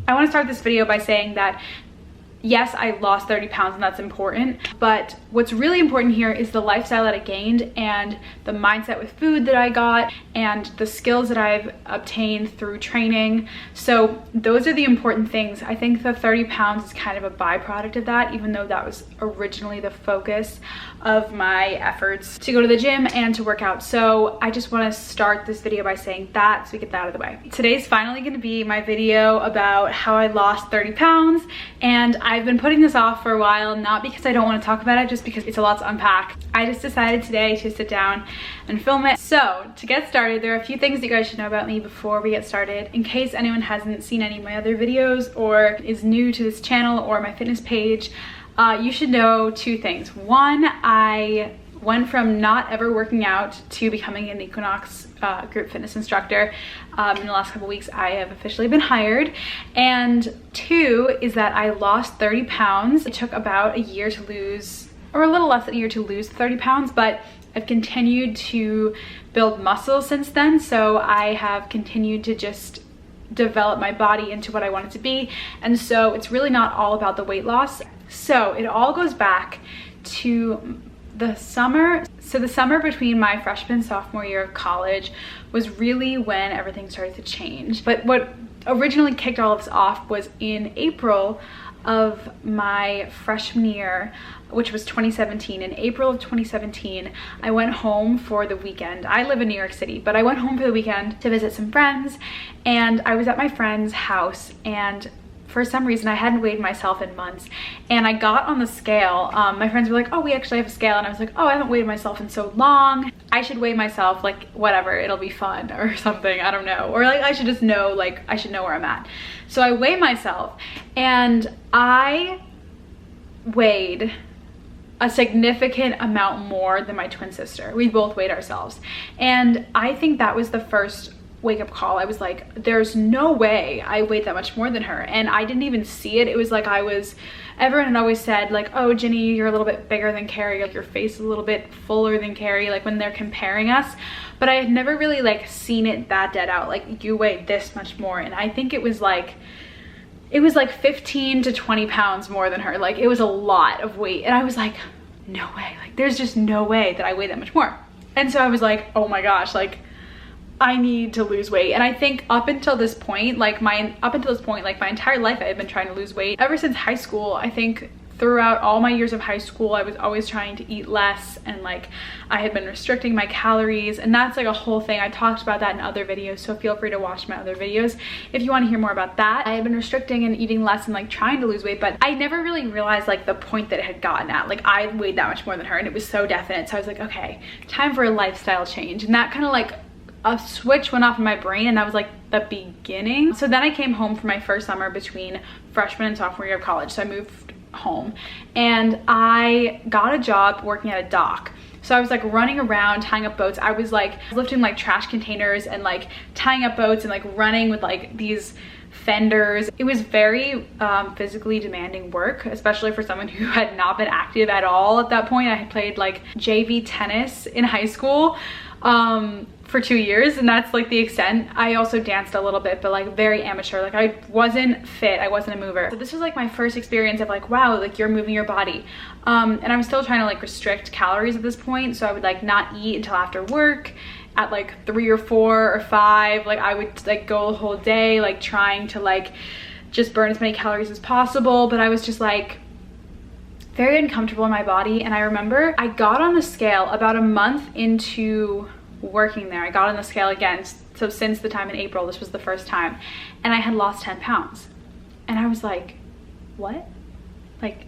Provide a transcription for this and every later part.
I want to start this video by saying that yes, I lost 30 pounds and that's important, but what's really important here is the lifestyle that I gained and the mindset with food that I got and the skills that I've obtained through training. So those are the important things. I think the 30 pounds is kind of a byproduct of that, even though that was originally the focus of my efforts to go to the gym and to work out. So I just want to start this video by saying that so we get that out of the way. Today's finally going to be my video about how I lost 30 pounds, and I've been putting this off for a while, not because I don't want to talk about it, just because it's a lot to unpack. I just decided today to sit down and film it. So to get started, there are a few things you guys should know about me before we get started. In case anyone hasn't seen any of my other videos or is new to this channel or my fitness page, you should know two things. One, I went from not ever working out to becoming an Equinox Group Fitness Instructor. In the last couple weeks, I have officially been hired. And two is that I lost 30 pounds. It took about a year to lose, or a little less than a year to lose 30 pounds, but I've continued to build muscle since then. So I have continued to just develop my body into what I want it to be. And so it's really not all about the weight loss. So it all goes back to the summer. So the summer between my freshman and sophomore year of college was really when everything started to change. But what originally kicked all of this off was in April of my freshman year, which was 2017. In April of 2017, I went home for the weekend. I live in New York City, but I went home for the weekend to visit some friends, and I was at my friend's house, and for some reason I hadn't weighed myself in months, and I got on the scale. My friends were like, oh, we actually have a scale, and I was like, oh, I haven't weighed myself in so long. I should weigh myself, like, whatever, it'll be fun or something, I don't know. Or like I should just know, like I should know where I'm at. So I weigh myself, and I weighed a significant amount more than my twin sister. We both weighed ourselves, and I think that was the first wake-up call. I was like, there's no way I weighed that much more than her, and I didn't even see it. It was like everyone had always said, like, oh, Ginny, you're a little bit bigger than Carrie, like your face is a little bit fuller than Carrie, like when they're comparing us. But I had never really like seen it that dead out, like you weigh this much more. And I think it was like 15 to 20 pounds more than her. Like it was a lot of weight, and I was like, no way, like there's just no way that I weigh that much more. And so I was like, oh my gosh, like I need to lose weight. And I think up until this point, like my entire life, I had been trying to lose weight ever since high school. I think throughout all my years of high school, I was always trying to eat less, and like I had been restricting my calories, and that's like a whole thing. I talked about that in other videos, so feel free to watch my other videos if you want to hear more about that. I had been restricting and eating less and like trying to lose weight, but I never really realized like the point that it had gotten at. Like I weighed that much more than her, and it was so definite. So I was like, okay, time for a lifestyle change. And that kind of like a switch went off in my brain, and that was like the beginning. So then I came home for my first summer between freshman and sophomore year of college. So I moved home, and I got a job working at a dock. So I was like running around tying up boats. I was like lifting like trash containers and like tying up boats and like running with like these fenders. It was very physically demanding work, especially for someone who had not been active at all at that point. I had played like JV tennis in high school for 2 years, and that's like the extent. I also danced a little bit, but like very amateur. Like I wasn't fit, I wasn't a mover. So this was like my first experience of like, wow, like you're moving your body. And I'm still trying to like restrict calories at this point. So I would like not eat until after work at like 3 or 4 or 5. Like I would like go the whole day like trying to like just burn as many calories as possible. But I was just like very uncomfortable in my body. And I remember I got on the scale about a month into working there. I got on the scale again. So since the time in April, this was the first time, and I had lost 10 pounds. And I was like, what? Like,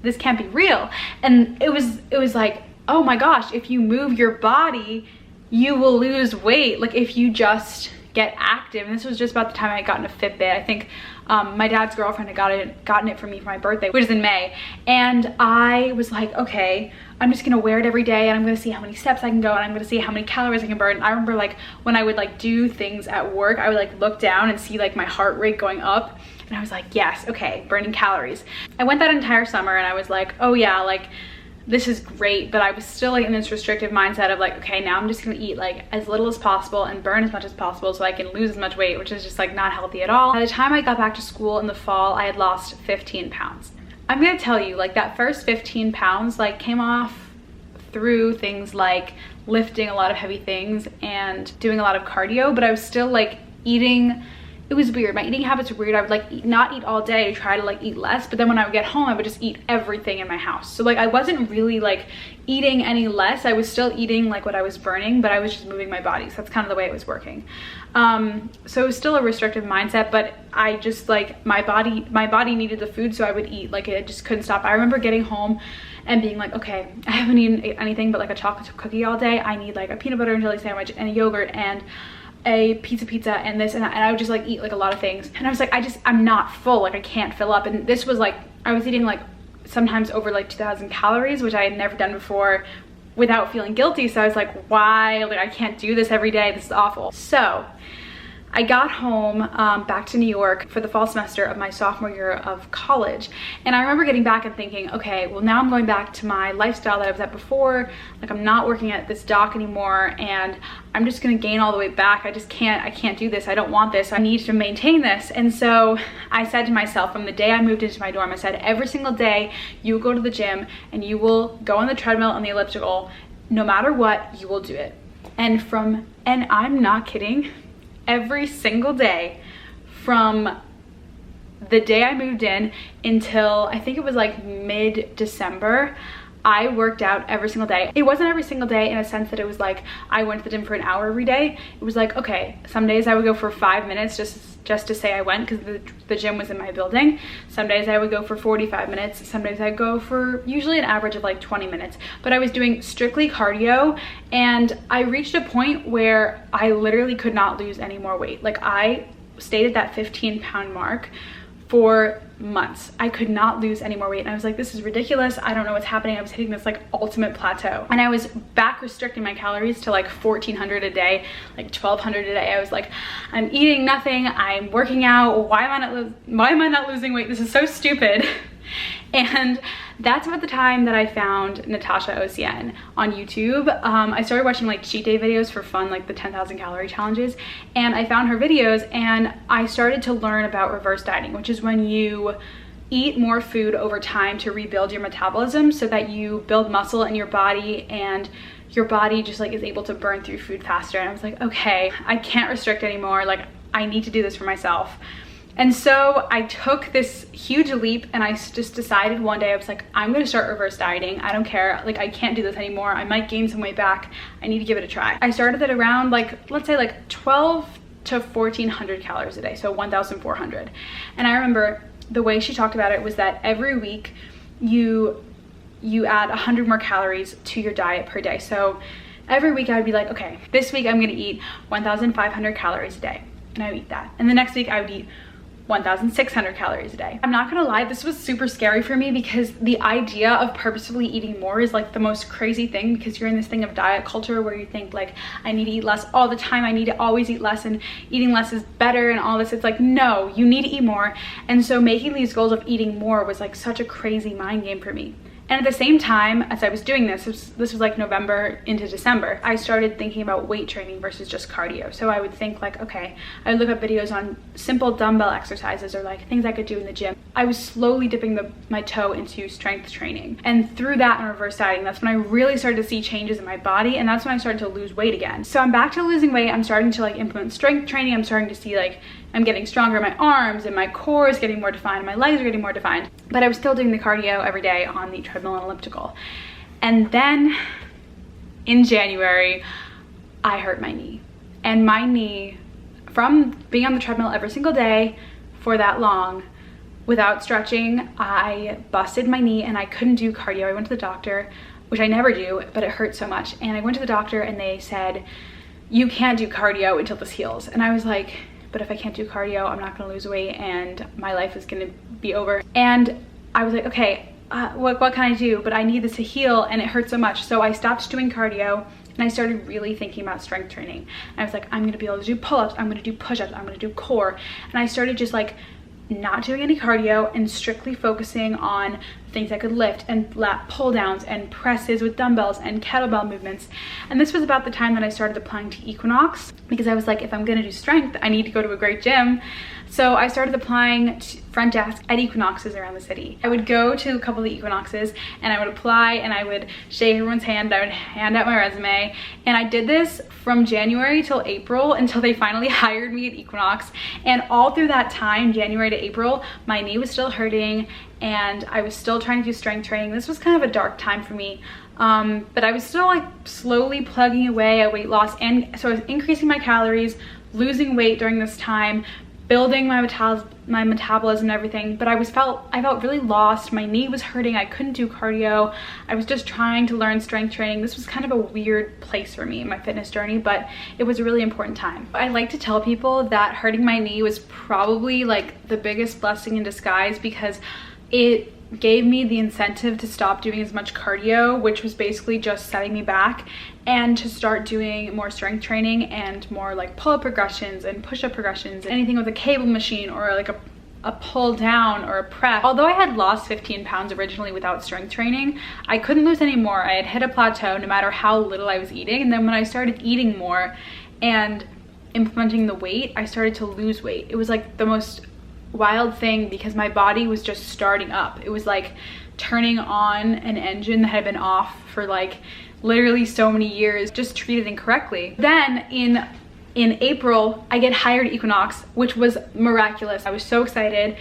this can't be real. And it was like, oh my gosh, if you move your body, you will lose weight. Like if you just get active. And this was just about the time I had gotten a Fitbit. I think my dad's girlfriend had gotten it for me for my birthday, which is in May. And I was like, okay, I'm just gonna wear it every day, and I'm gonna see how many steps I can go, and I'm gonna see how many calories I can burn. And I remember like when I would like do things at work, I would like look down and see like my heart rate going up, and I was like, yes, okay, burning calories. I went that entire summer, and I was like, oh yeah, like this is great, but I was still like in this restrictive mindset of like, okay, now I'm just gonna eat like as little as possible and burn as much as possible so I can lose as much weight, which is just like not healthy at all. By the time I got back to school in the fall, I had lost 15 pounds. I'm gonna tell you, like that first 15 pounds like came off through things like lifting a lot of heavy things and doing a lot of cardio, but I was still like eating. It was weird. My eating habits were weird. I would like not eat all day, try to like eat less, but then when I would get home, I would just eat everything in my house. So like I wasn't really like eating any less. I was still eating like what I was burning, but I was just moving my body. So that's kind of the way it was working. So it was still a restrictive mindset, but I just like my body needed the food, so I would eat. Like it just couldn't stop. I remember getting home and being like, okay, I haven't eaten anything but like a chocolate chip cookie all day. I need like a peanut butter and jelly sandwich and a yogurt and a pizza and this and that, and I would just like eat like a lot of things, and I was like, I'm not full, like I can't fill up. And this was like, I was eating like sometimes over like 2,000 calories, which I had never done before without feeling guilty. So I was like, why, like I can't do this every day, this is awful. So I got home back to New York for the fall semester of my sophomore year of college. And I remember getting back and thinking, okay, well now I'm going back to my lifestyle that I was at before. Like I'm not working at this dock anymore and I'm just gonna gain all the way back. I can't do this. I don't want this. I need to maintain this. And so I said to myself from the day I moved into my dorm, I said, every single day you go to the gym and you will go on the treadmill and the elliptical, no matter what, you will do it. And I'm not kidding, every single day from the day I moved in until I think it was like mid-December, I worked out every single day. It wasn't every single day in a sense that it was like I went to the gym for an hour every day. It was like, okay, some days I would go for 5 minutes just to say I went because the gym was in my building. Some days I would go for 45 minutes. Some days I'd go for usually an average of like 20 minutes. But I was doing strictly cardio, and I reached a point where I literally could not lose any more weight. Like I stayed at that 15-pound mark for months. I could not lose any more weight, and I was like, this is ridiculous. I don't know what's happening. I was hitting this like ultimate plateau, and I was back restricting my calories to like 1,400 a day, like 1,200 a day. I was like, I'm eating nothing, I'm working out, why am I not losing weight? This is so stupid. And that's about the time that I found Natasha OCN on YouTube. I started watching like cheat day videos for fun, like the 10,000 calorie challenges, and I found her videos and I started to learn about reverse dieting, which is when you eat more food over time to rebuild your metabolism so that you build muscle in your body and your body just like is able to burn through food faster. And I was like, okay, I can't restrict anymore. Like I need to do this for myself. And so I took this huge leap, and I just decided one day, I was like, I'm gonna start reverse dieting. I don't care, like I can't do this anymore. I might gain some weight back. I need to give it a try. I started at around like, let's say like 12 to 1,400 calories a day, so 1,400. And I remember the way she talked about it was that every week you add 100 more calories to your diet per day. So every week I would be like, okay, this week I'm gonna eat 1,500 calories a day, and I would eat that. And the next week I would eat 1,600 calories a day. I'm not gonna lie, this was super scary for me because the idea of purposefully eating more is like the most crazy thing, because you're in this thing of diet culture where you think like, I need to eat less all the time, I need to always eat less, and eating less is better and all this. It's like, no, you need to eat more. And so making these goals of eating more was like such a crazy mind game for me. And at the same time, as I was doing this was like November into December, I started thinking about weight training versus just cardio. So I would think like, okay, I would look up videos on simple dumbbell exercises or like things I could do in the gym. I was slowly dipping my toe into strength training. And through that and reverse dieting, that's when I really started to see changes in my body, and that's when I started to lose weight again. So I'm back to losing weight. I'm starting to like implement strength training. I'm starting to see like, I'm getting stronger in my arms, and my core is getting more defined, and my legs are getting more defined. But I was still doing the cardio every day on the treadmill and elliptical. And then in January, I hurt my knee. And my knee, from being on the treadmill every single day for that long, without stretching, I busted my knee and I couldn't do cardio. I went to the doctor, which I never do, but it hurt so much. And I went to the doctor and they said, you can't do cardio until this heals. And I was like, but if I can't do cardio, I'm not gonna lose weight and my life is gonna be over. And I was like, okay, what can I do? But I need this to heal and it hurts so much. So I stopped doing cardio and I started really thinking about strength training. And I was like, I'm gonna be able to do pull-ups, I'm gonna do push-ups, I'm gonna do core. And I started just like not doing any cardio and strictly focusing on things I could lift and lat pull downs and presses with dumbbells and kettlebell movements. And this was about the time that I started applying to Equinox, because I was like, if I'm gonna do strength, I need to go to a great gym. So I started applying to front desk at Equinoxes around the city. I would go to a couple of the Equinoxes and I would apply and I would shake everyone's hand. I would hand out my resume. And I did this from January till April until they finally hired me at Equinox. And all through that time, January to April, my knee was still hurting and I was still trying to do strength training. This was kind of a dark time for me. But I was still like slowly plugging away at weight loss. And so I was increasing my calories, losing weight during this time, building my metabolism and everything, but I felt really lost. My knee was hurting. I couldn't do cardio. I was just trying to learn strength training. This was kind of a weird place for me in my fitness journey, but it was a really important time. I like to tell people that hurting my knee was probably like the biggest blessing in disguise, because it gave me the incentive to stop doing as much cardio, which was basically just setting me back, and to start doing more strength training and more like pull-up progressions and push-up progressions, anything with a cable machine or like a pull down or a press. Although I had lost 15 pounds originally without strength training, I couldn't lose any more. I had hit a plateau no matter how little I was eating. And then when I started eating more and implementing the weight, I started to lose weight. It was like the most wild thing, because my body was just starting up. It was like turning on an engine that had been off for like literally so many years, just treated incorrectly. Then in April, I get hired at Equinox, which was miraculous. I was so excited.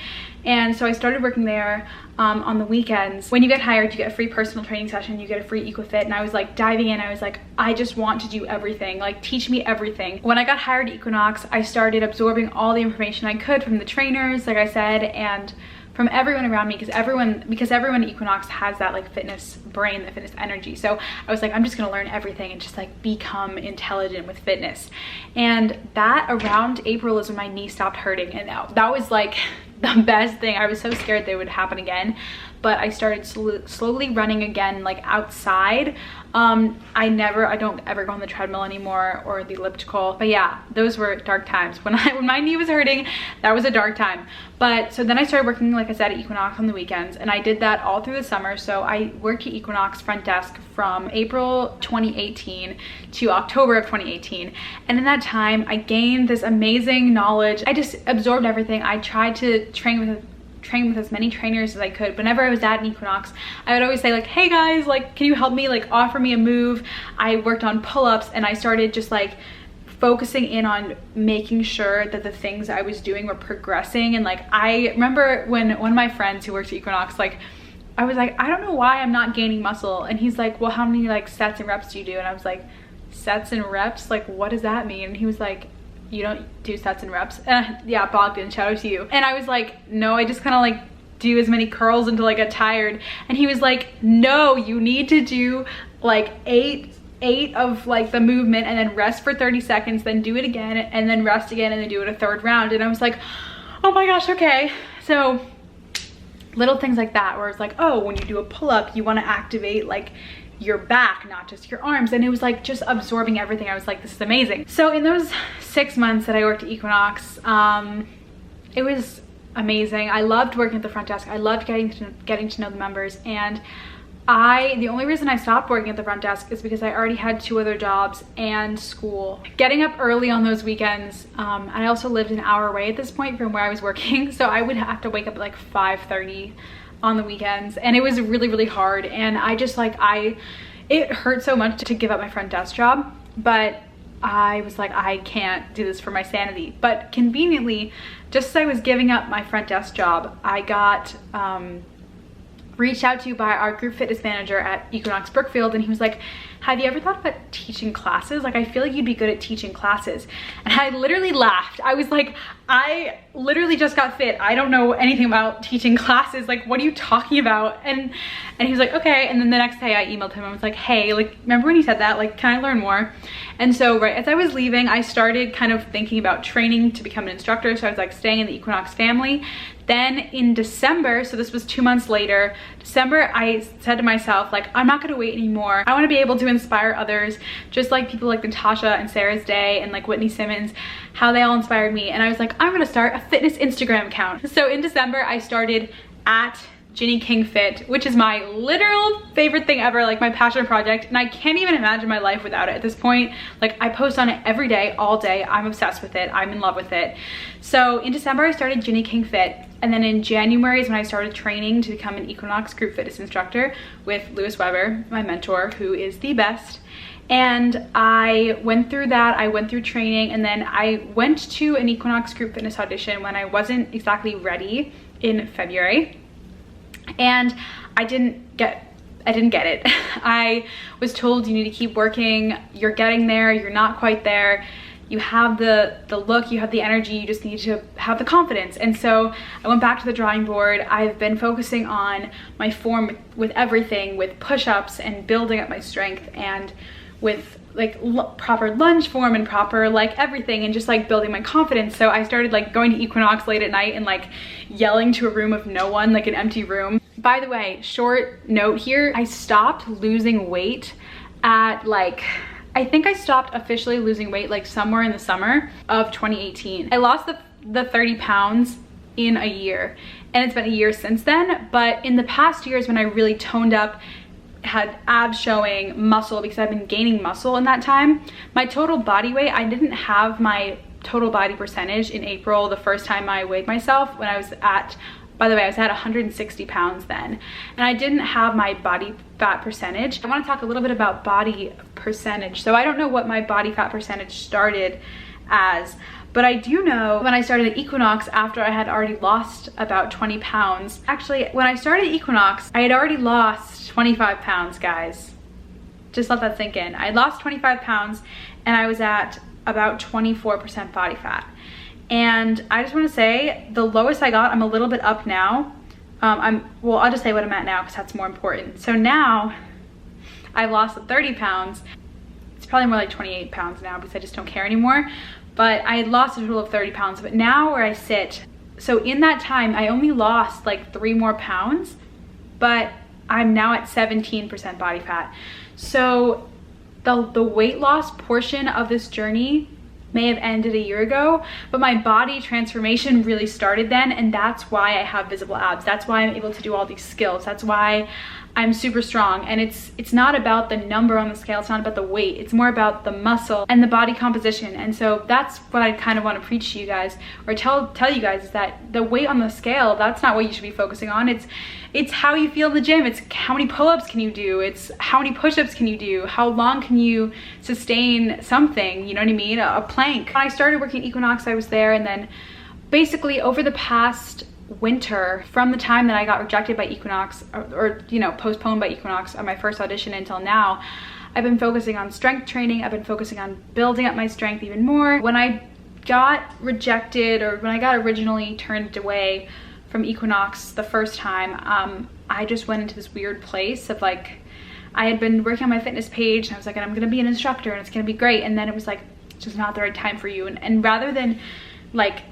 And so I started working there on the weekends. When you get hired, you get a free personal training session, you get a free EquiFit, and I was like diving in. I was like, I just want to do everything, like teach me everything. When I got hired at Equinox, I started absorbing all the information I could from the trainers, like I said, and from everyone around me, because everyone at Equinox has that like fitness brain, that fitness energy. So I was like, I'm just gonna learn everything and just like become intelligent with fitness. And that around April is when my knee stopped hurting, and that was like the best thing. I was so scared they would happen again, but I started slowly running again, like outside. I don't ever go on the treadmill anymore or the elliptical. But yeah, those were dark times. When my knee was hurting, that was a dark time. But so then I started working, like I said, at Equinox on the weekends, and I did that all through the summer. So I worked at Equinox front desk from April 2018 to October of 2018. And in that time, I gained this amazing knowledge. I just absorbed everything. I tried to train with as many trainers as I could. Whenever I was at an Equinox, I would always say like, hey guys, like, can you help me, like offer me a move? I worked on pull-ups, and I started just like focusing in on making sure that the things I was doing were progressing. And like, I remember when one of my friends who works at Equinox, like, I was like, I don't know why I'm not gaining muscle. And he's like, well, how many like sets and reps do you do? And I was like, sets and reps? Like, what does that mean? And he was like, you don't do sets and reps? Yeah, Bogdan, shout out to you. And I was like, no, I just kind of like do as many curls until I get tired. And he was like, no, you need to do like eight of like the movement, and then rest for 30 seconds, then do it again, and then rest again, and then do it a third round. And I was like, oh my gosh, okay. So little things like that, where it's like, oh, when you do a pull-up, you want to activate like your back, not just your arms. And it was like just absorbing everything. I was like, this is amazing. So in those 6 months that I worked at Equinox, it was amazing. I loved working at the front desk. I loved getting to know the members. And the only reason I stopped working at the front desk is because I already had 2 other jobs and school. Getting up early on those weekends, I also lived an hour away at this point from where I was working, so I would have to wake up at like 5:30 on the weekends, and it was really, really hard. And I just like, it hurt so much to give up my front desk job, but I was like, I can't do this for my sanity. But conveniently, just as I was giving up my front desk job, I got reached out to by our group fitness manager at Equinox Brookfield, and he was like, have you ever thought about teaching classes? Like, I feel like you'd be good at teaching classes. And I literally laughed. I was like, I literally just got fit. I don't know anything about teaching classes. Like, what are you talking about? And he was like, okay. And then the next day I emailed him. I was like, hey, like, remember when you said that? Like, can I learn more? And so right as I was leaving, I started kind of thinking about training to become an instructor. So I was like staying in the Equinox family. Then in December, so this was 2 months later, December, I said to myself, like, I'm not gonna wait anymore. I wanna be able to inspire others, just like people like Natasha and Sarah's Day and like Whitney Simmons how they all inspired me. And I was like, I'm gonna start a fitness Instagram account. So in December, I started at Ginny King Fit, which is my literal favorite thing ever, like my passion project, and I can't even imagine my life without it at this point. Like, I post on it every day, all day. I'm obsessed with it. I'm in love with it. So in December, I started Ginny King Fit, and then in January is when I started training to become an Equinox Group Fitness Instructor with Lewis Weber, my mentor, who is the best. And I went through that, I went through training, and then I went to an Equinox Group Fitness audition when I wasn't exactly ready in February. And I didn't get it. I was told you need to keep working, you're getting there, you're not quite there, you have the look, you have the energy, you just need to have the confidence. And so I went back to the drawing board. I've been focusing on my form with everything, with push-ups and building up my strength, and with like proper lunge form and proper like everything, and just like building my confidence. So I started like going to Equinox late at night and like yelling to a room of no one, like an empty room. By the way, short note here, I stopped losing weight at like, I think I stopped officially losing weight like somewhere in the summer of 2018. I lost the 30 pounds in a year, and it's been a year since then. But in the past years when I really toned up, had abs showing, muscle, because I've been gaining muscle in that time, my total body weight, I didn't have my total body percentage in April, the first time I weighed myself, when I was at, by the way, I was at 160 pounds then, and I didn't have my body fat percentage. I want to talk a little bit about body percentage. So I don't know what my body fat percentage started as, but I do know when I started at Equinox, after I had already lost about 20 pounds. Actually, when I started Equinox, I had already lost 25 pounds, guys. Just let that sink in. I lost 25 pounds and I was at about 24% body fat. And I just want to say, the lowest I got, I'm a little bit up now. Well, I'll just say what I'm at now because that's more important. So now I've lost 30 pounds. It's probably more like 28 pounds now because I just don't care anymore. But I had lost a total of 30 pounds. But now where I sit, so in that time, I only lost like 3 more pounds, but I'm now at 17% body fat. So the weight loss portion of this journey may have ended a year ago, but my body transformation really started then, and that's why I have visible abs. That's why I'm able to do all these skills. That's why I'm super strong. And it's not about the number on the scale, it's not about the weight, it's more about the muscle and the body composition. And so that's what I kind of want to preach to you guys, or tell you guys, is that the weight on the scale, that's not what you should be focusing on. It's how you feel in the gym. It's how many pull-ups can you do, it's how many push-ups can you do, how long can you sustain something, you know what I mean, a plank. When I started working at Equinox, I was there, and then basically over the past winter, from the time that I got rejected by Equinox, or you know, postponed by Equinox on my first audition until now, I've been focusing on strength training. I've been focusing on building up my strength even more. When I got rejected, or when I got originally turned away from Equinox the first time, I just went into this weird place of like, I had been working on my fitness page and I was like, I'm gonna be an instructor and it's gonna be great, and then it was like, it's just not the right time for you. And rather than like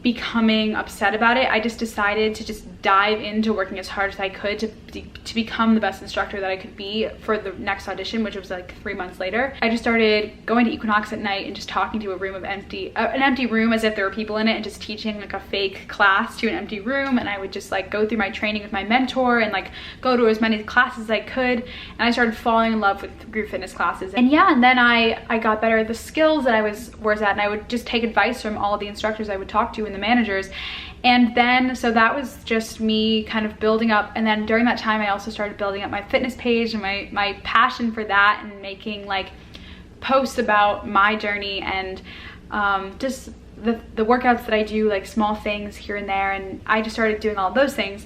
becoming upset about it, I just decided to just dive into working as hard as I could to become the best instructor that I could be for the next audition, which was like 3 months later. I just started going to Equinox at night and just talking to a room of an empty room, as if there were people in it, and just teaching like a fake class to an empty room. And I would just like go through my training with my mentor and like go to as many classes as I could. And I started falling in love with group fitness classes. And yeah, and then I got better at the skills that I was at, and I would just take advice from all of the instructors I would talk to and the managers. And then, so that was just me kind of building up. And then during that time, I also started building up my fitness page and my passion for that, and making like posts about my journey and just the workouts that I do, like small things here and there. And I just started doing all those things.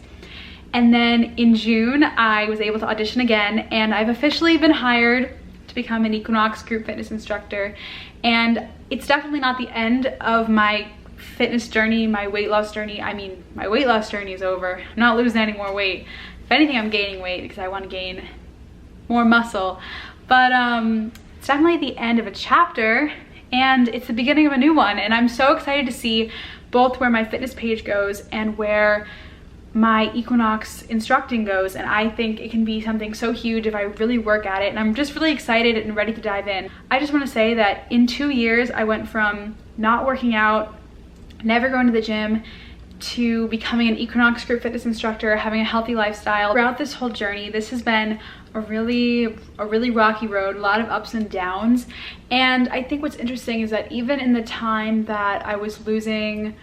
And then in June, I was able to audition again, and I've officially been hired to become an Equinox Group Fitness Instructor. And it's definitely not the end of my fitness journey, my weight loss journey. I mean, my weight loss journey is over. I'm not losing any more weight. If anything, I'm gaining weight because I want to gain more muscle. But it's definitely the end of a chapter, and it's the beginning of a new one. And I'm so excited to see both where my fitness page goes and where my Equinox instructing goes, and I think it can be something so huge if I really work at it, and I'm just really excited and ready to dive in. I just want to say that in 2 years I went from not working out, never going to the gym, to becoming an Equinox Group Fitness Instructor, having a healthy lifestyle. Throughout this whole journey, this has been a really rocky road, a lot of ups and downs. And I think what's interesting is that even in the time that I was losing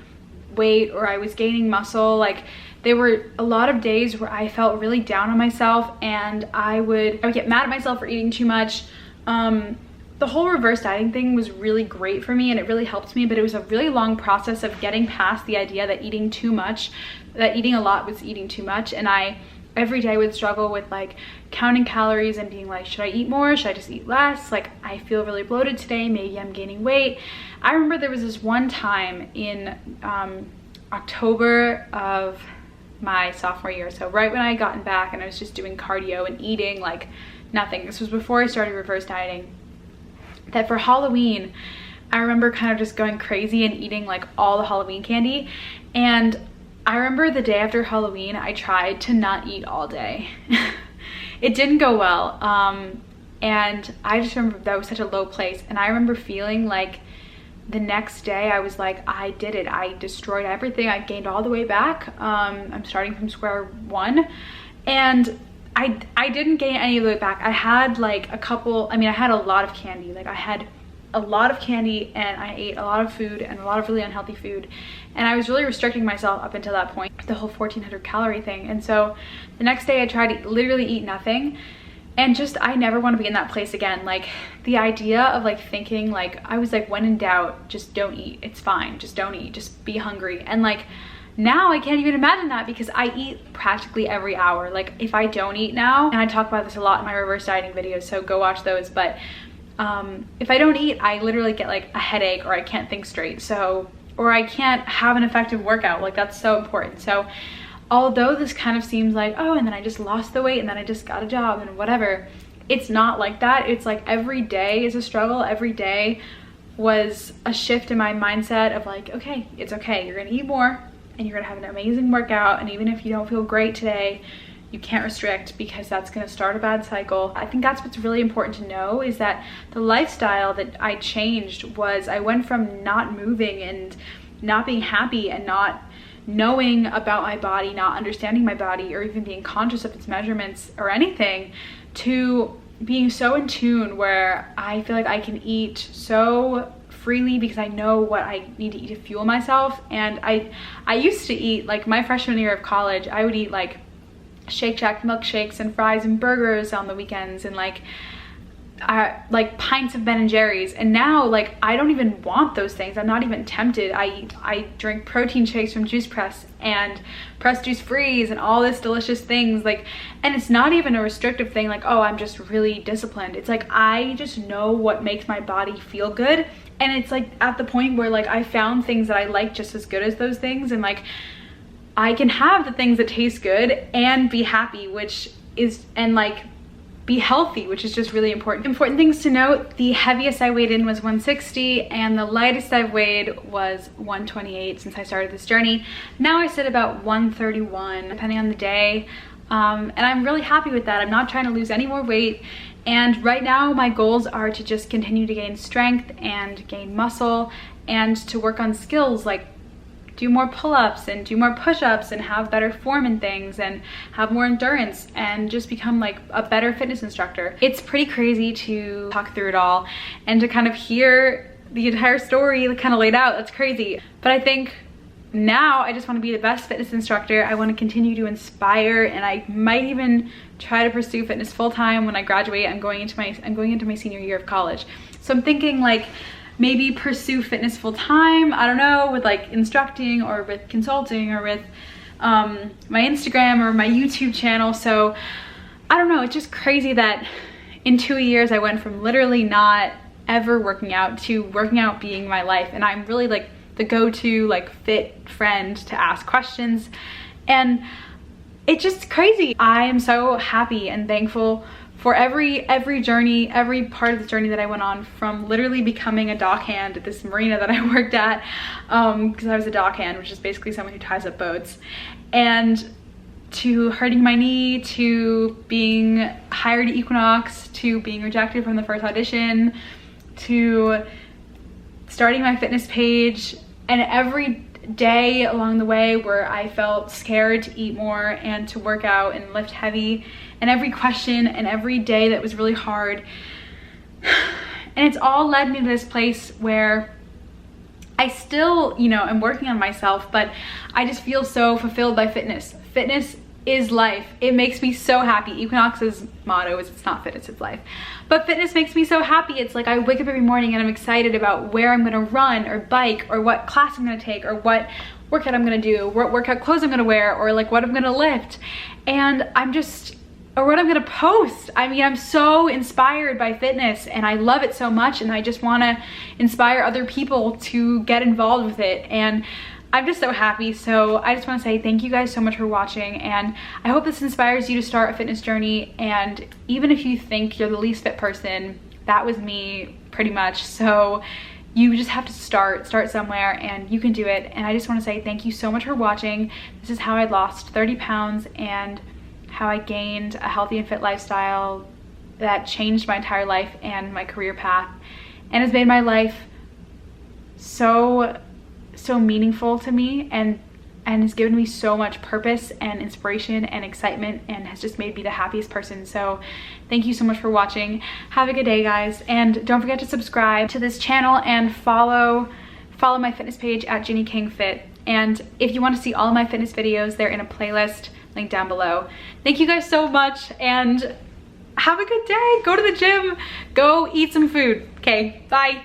weight or I was gaining muscle, like there were a lot of days where I felt really down on myself, and I would get mad at myself for eating too much. The whole reverse dieting thing was really great for me and it really helped me, but it was a really long process of getting past the idea that eating a lot was eating too much. And I every day would struggle with like counting calories and being like, should I eat more? Should I just eat less? Like, I feel really bloated today, maybe I'm gaining weight. I remember there was this one time in October of my sophomore year, so right when I had gotten back, and I was just doing cardio and eating like nothing. This was before I started reverse dieting. That for Halloween, I remember kind of just going crazy and eating like all the Halloween candy. And I remember the day after Halloween, I tried to not eat all day. It didn't go well. And I just remember that was such a low place. And I remember feeling like the next day I was like, I did it. I destroyed everything. I gained all the way back. I'm starting from square one. And I didn't gain any of the way back. I had like I had a lot of candy. Like I had a lot of candy and I ate a lot of food and a lot of really unhealthy food. And I was really restricting myself up until that point, the whole 1400 calorie thing. And so the next day I tried to literally eat nothing. And just, I never want to be in that place again. Like the idea of like thinking like, I was like, when in doubt, just don't eat. It's fine. Just don't eat. Just be hungry. And like, now I can't even imagine that because I eat practically every hour. Like if I don't eat now, and I talk about this a lot in my reverse dieting videos, so go watch those. But if I don't eat, I literally get like a headache or I can't think straight. So, or I can't have an effective workout. Like that's so important. So although this kind of seems like, oh, and then I just lost the weight and then I just got a job and whatever, it's not like that. It's like every day is a struggle. Every day was a shift in my mindset of like, okay, it's okay. You're gonna eat more and you're gonna have an amazing workout. And even if you don't feel great today, you can't restrict because that's gonna start a bad cycle. I think that's what's really important to know, is that the lifestyle that I changed was I went from not moving and not being happy and not knowing about my body, not understanding my body or even being conscious of its measurements or anything, to being so in tune where I feel like I can eat so freely because I know what I need to eat to fuel myself. And I used to eat, like my freshman year of college, I would eat like Shake Shack milkshakes and fries and burgers on the weekends and like pints of Ben and Jerry's. And now like I don't even want those things. I'm not even tempted. I drink protein shakes from Juice Press and Press Juice Freeze and all this delicious things, like, and it's not even a restrictive thing like, oh, I'm just really disciplined. It's like I just know what makes my body feel good. And it's like at the point where like I found things that I like just as good as those things, and like I can have the things that taste good and be happy, which is, and like be healthy, which is just really important. Important things to note: the heaviest I weighed in was 160 and the lightest I've weighed was 128 since I started this journey. Now I sit about 131 depending on the day, and I'm really happy with that. I'm not trying to lose any more weight, and right now my goals are to just continue to gain strength and gain muscle and to work on skills like do more pull-ups and do more push-ups and have better form in things and have more endurance and just become like a better fitness instructor. It's pretty crazy to talk through it all and to kind of hear the entire story kind of laid out. That's crazy. But I think now I just want to be the best fitness instructor. I want to continue to inspire, and I might even try to pursue fitness full-time when I graduate. I'm going into my senior year of college. So I'm thinking like maybe pursue fitness full-time, I don't know, with like instructing or with consulting or with my Instagram or my YouTube channel. So I don't know, it's just crazy that in 2 years I went from literally not ever working out to working out being my life. And I'm really like the go-to like fit friend to ask questions. And it's just crazy. I am so happy and thankful for every journey, every part of the journey that I went on, from literally becoming a dockhand at this marina that I worked at, because I was a dockhand, which is basically someone who ties up boats, and to hurting my knee, to being hired at Equinox, to being rejected from the first audition, to starting my fitness page, and every day along the way where I felt scared to eat more and to work out and lift heavy, and every question and every day that was really hard. And it's all led me to this place where I still, you know, I'm working on myself, but I just feel so fulfilled by fitness. Fitness is life. It makes me so happy. Equinox's motto is it's not fitness, it's life. But fitness makes me so happy. It's like I wake up every morning and I'm excited about where I'm gonna run or bike, or what class I'm gonna take, or what workout I'm gonna do, what workout clothes I'm gonna wear, or like what I'm gonna lift. And I'm just, or what I'm gonna post. I mean, I'm so inspired by fitness and I love it so much, and I just wanna inspire other people to get involved with it. And I'm just so happy. So I just want to say thank you guys so much for watching, and I hope this inspires you to start a fitness journey. And even if you think you're the least fit person, that was me pretty much. So you just have to start somewhere, and you can do it. And I just want to say thank you so much for watching. This is how I lost 30 pounds and how I gained a healthy and fit lifestyle that changed my entire life and my career path, and has made my life so meaningful to me, and has given me so much purpose and inspiration and excitement, and has just made me the happiest person. So thank you so much for watching. Have a good day, guys, and don't forget to subscribe to this channel and follow my fitness page at Ginny King Fit. And if you want to see all of my fitness videos, they're in a playlist linked down below. Thank you guys so much, and have a good day. Go to the gym, go eat some food. Okay, bye.